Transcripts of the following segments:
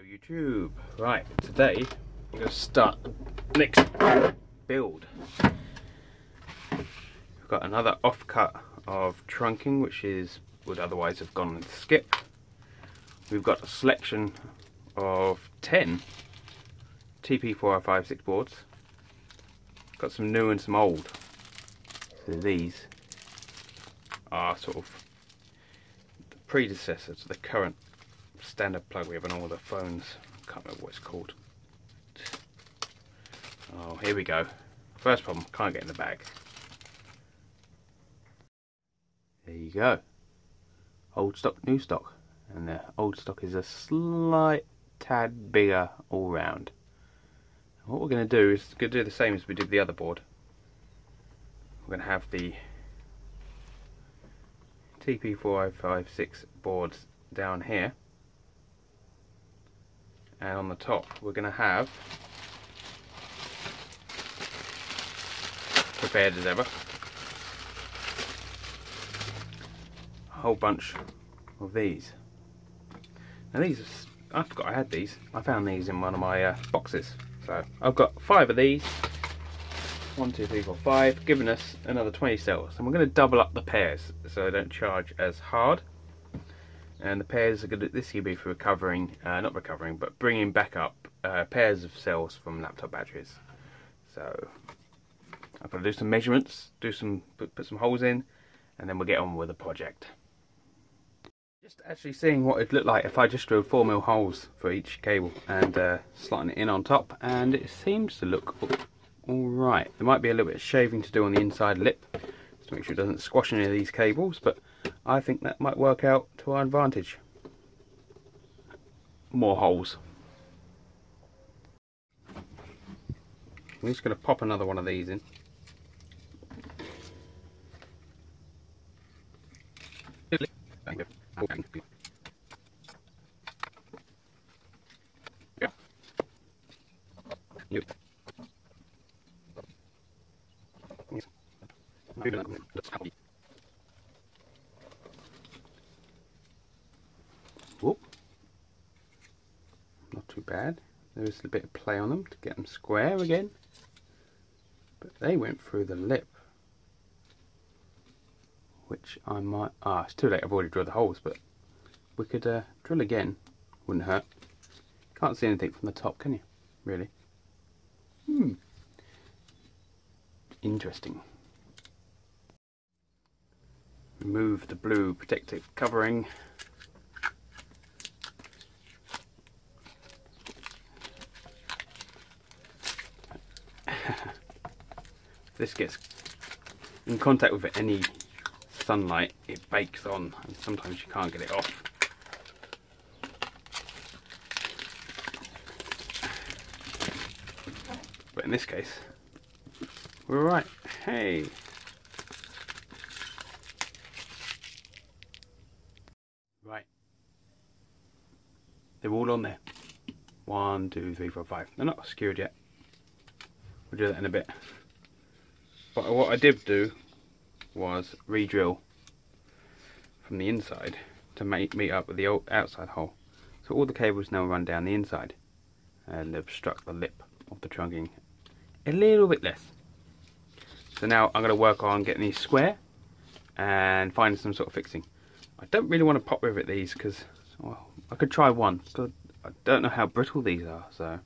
YouTube. Right, today we're going to start the next build. We've got another offcut of trunking which would otherwise have gone with skip. We've got a selection of 10 TP4056 boards. Got some new and some old. So these are sort of the predecessor to the current standard plug we have on all the phones. I can't remember what it's called. Oh, here we go. First problem, can't get in the bag. There you go. Old stock, new stock. And the old stock is a slight tad bigger all round. What we're going to do is do the same as we did the other board. We're going to have the TP4056 boards down here, and on the top we're going to have, prepared as ever, a whole bunch of these. Now these, I forgot I had these. I found these in one of my boxes. So I've got 5 of these. 1, 2, 3, 4, 5, giving us another 20 cells. And we're going to double up the pairs so they don't charge as hard. And the pairs are going to, this will be for recovering, not recovering, but bringing back up pairs of cells from laptop batteries. So I've got to do some measurements, put some holes in, and then we'll get on with the project. Just actually seeing what it'd look like if I just drilled 4mm holes for each cable and slotting it in on top, and it seems to look alright. There might be a little bit of shaving to do on the inside lip to make sure it doesn't squash any of these cables, but I think that might work out to our advantage. More holes. I'm just going to pop another one of these in. Whoop. Not too bad. There is a bit of play on them to get them square again, but they went through the lip, which I might, it's too late, I've already drilled the holes, but we could drill again, wouldn't hurt. Can't see anything from the top, can you? Really? Interesting. Remove the blue protective covering. If this gets in contact with any sunlight, it bakes on, and sometimes you can't get it off. But in this case, we're right. Hey! Right. They're all on there. 1, 2, 3, 4, 5. They're not secured yet. We'll do that in a bit. But what I did do was re-drill from the inside to meet up with the outside hole. So all the cables now run down the inside and obstruct the lip of the trunking a little bit less. So now I'm going to work on getting these square and finding some sort of fixing. I don't really want to pop rivet these because, well, I could try one. So I don't know how brittle these are, so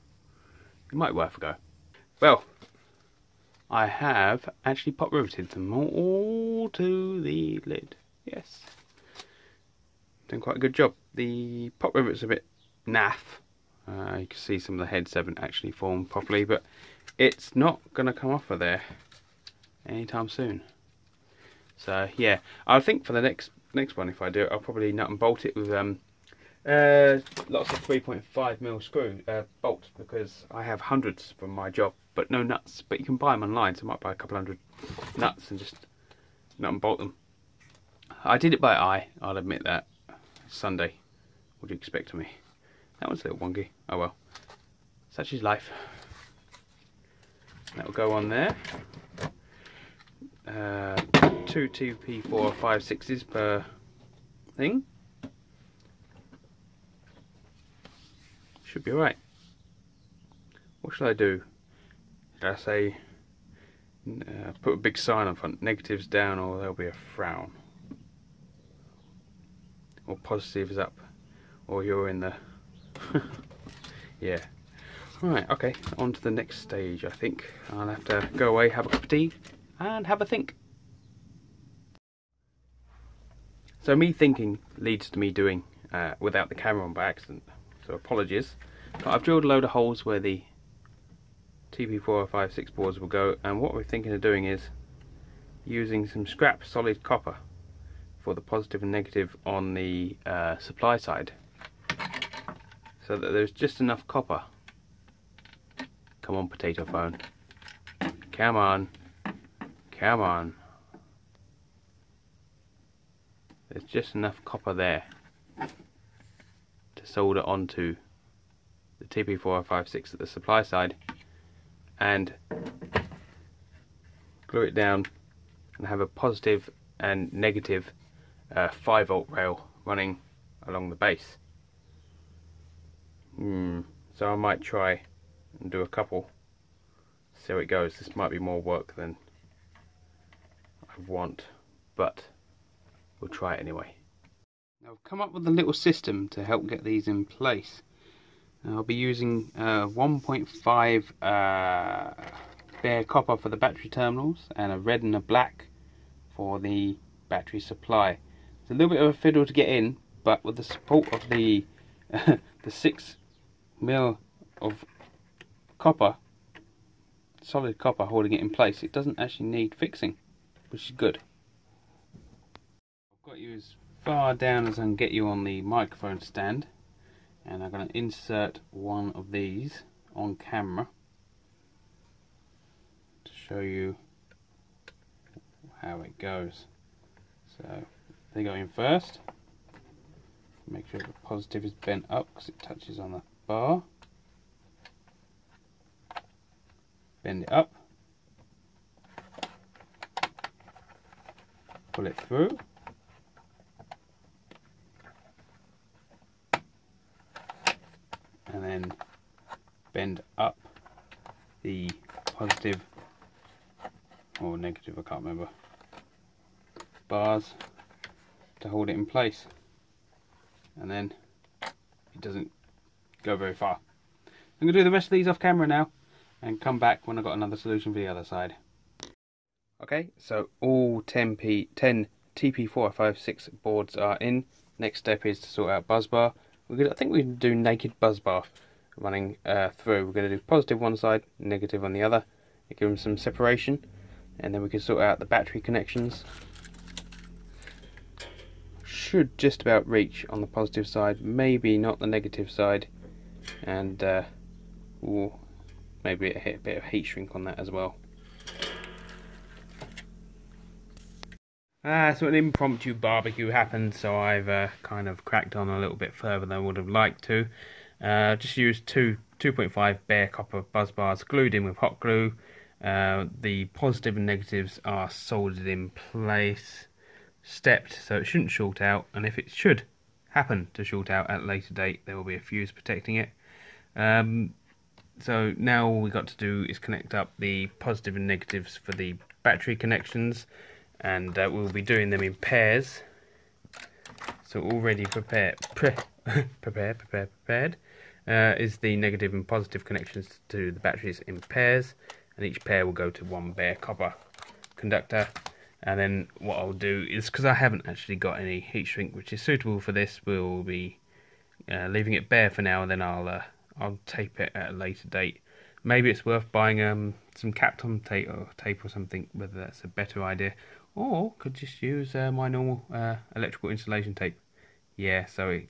it might be worth a go. Well, I have actually pop riveted them all to the lid. Yes. Done quite a good job. The pop rivet's a bit naff. You can see some of the heads haven't actually formed properly, but it's not going to come off of there anytime soon. So yeah, I think for the next one, if I do it, I'll probably nut and bolt it with lots of 3.5mm screw bolts, because I have hundreds from my job, but no nuts. But you can buy them online, so I might buy a couple hundred nuts and just nut and bolt them. I did it by eye, I'll admit that. Sunday. What do you expect of me? That one's a little wonky. Oh well. Such is life. That will go on there. 2 TP4056s per thing. should be right. What should I do? Should I say put a big sign on front, negatives down, or there'll be a frown, or positives up, or you're in the yeah. Right, okay, on to the next stage. I think I'll have to go away, have a cup of tea and have a think. So me thinking leads to me doing without the camera on by accident, so apologies. But I've drilled a load of holes where the TP4056 boards will go, and what we're thinking of doing is using some scrap solid copper for the positive and negative on the supply side, so that there's just enough copper. Come on, potato phone. Come on. Come on. There's just enough copper there to solder onto the TP4056 at the supply side and glue it down and have a positive and negative 5-volt rail running along the base. So I might try and do a couple, see how it goes. This might be more work than I want, but we'll try it anyway. Now I've come up with a little system to help get these in place. Now I'll be using 1.5 bare copper for the battery terminals and a red and a black for the battery supply. It's a little bit of a fiddle to get in, but with the support of the the 6mm of copper, solid copper holding it in place, it doesn't actually need fixing, which is good. I've got you as far down as I can get you on the microphone stand, and I'm going to insert one of these on camera to show you how it goes. So they go in first. Make sure the positive is bent up because it touches on the bar. Bend it up, pull it through, and then bend up the positive or negative, I can't remember, bars to hold it in place, and then it doesn't go very far. I'm going to do the rest of these off camera now and come back when I've got another solution for the other side. Okay, so all 10 TP4056 boards are in. Next step is to sort out buzz bar. I think we can do naked buzz bar running through. We're going to do positive one side, negative on the other. Give them some separation, and then we can sort out the battery connections. Should just about reach on the positive side, maybe not the negative side, and maybe hit a bit of heat shrink on that as well. So an impromptu barbecue happened, so I've kind of cracked on a little bit further than I would have liked to. Just used 2.5 bare copper buzz bars glued in with hot glue. The positive and negatives are soldered in place, stepped so it shouldn't short out, and if it should happen to short out at a later date, there will be a fuse protecting it. So now all we've got to do is connect up the positive and negatives for the battery connections, and we'll be doing them in pairs. So already prepared is the negative and positive connections to the batteries in pairs, and each pair will go to one bare copper conductor. And then what I'll do is, because I haven't actually got any heat shrink which is suitable for this, we'll be leaving it bare for now, and then I'll tape it at a later date. Maybe it's worth buying some Kapton tape or something, whether that's a better idea, or could just use my normal electrical insulation tape. Yeah, so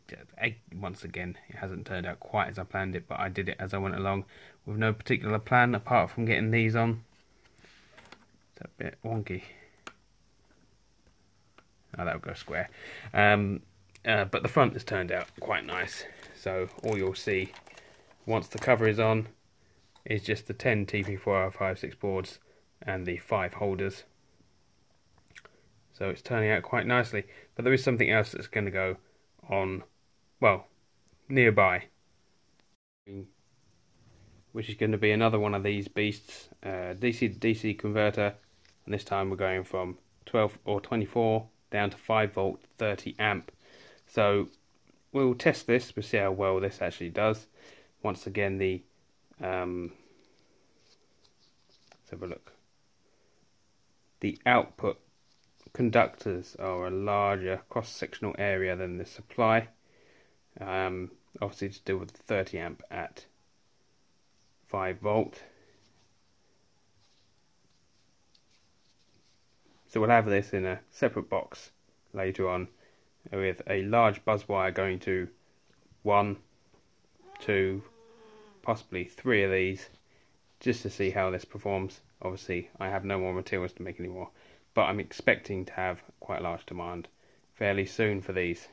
once again, it hasn't turned out quite as I planned it, but I did it as I went along with no particular plan apart from getting these on. It's a bit wonky. Oh, that'll go square. But the front has turned out quite nice. So all you'll see once the cover is on is just the 10 TP4056 boards and the 5 holders. So it's turning out quite nicely. But there is something else that's going to go on, well, nearby. which is going to be another one of these beasts, DC to DC converter, and this time we're going from 12 or 24 down to 5 volt 30 amp. So we'll test this, we'll see how well this actually does. Once again, the let's have a look. The output conductors are a larger cross-sectional area than the supply, obviously to deal with 30 amp at 5 volt. So we'll have this in a separate box later on, with a large buzz wire going to 1, 2, possibly 3 of these, just to see how this performs. Obviously I have no more materials to make anymore, but I'm expecting to have quite a large demand fairly soon for these.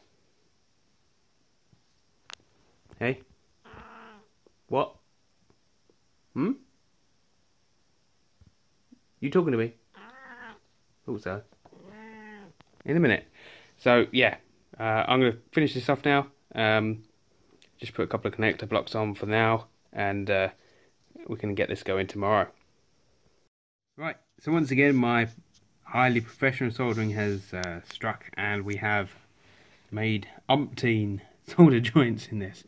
Hey? What? You talking to me? Oh, so in a minute. So yeah, I'm going to finish this off now. Just put a couple of connector blocks on for now, and we can get this going tomorrow. Right, so once again my highly professional soldering has struck, and we have made umpteen solder joints in this.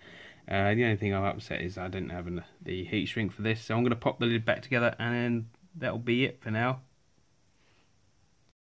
The only thing I'm upset is I didn't have the heat shrink for this, so I'm going to pop the lid back together and then that'll be it for now.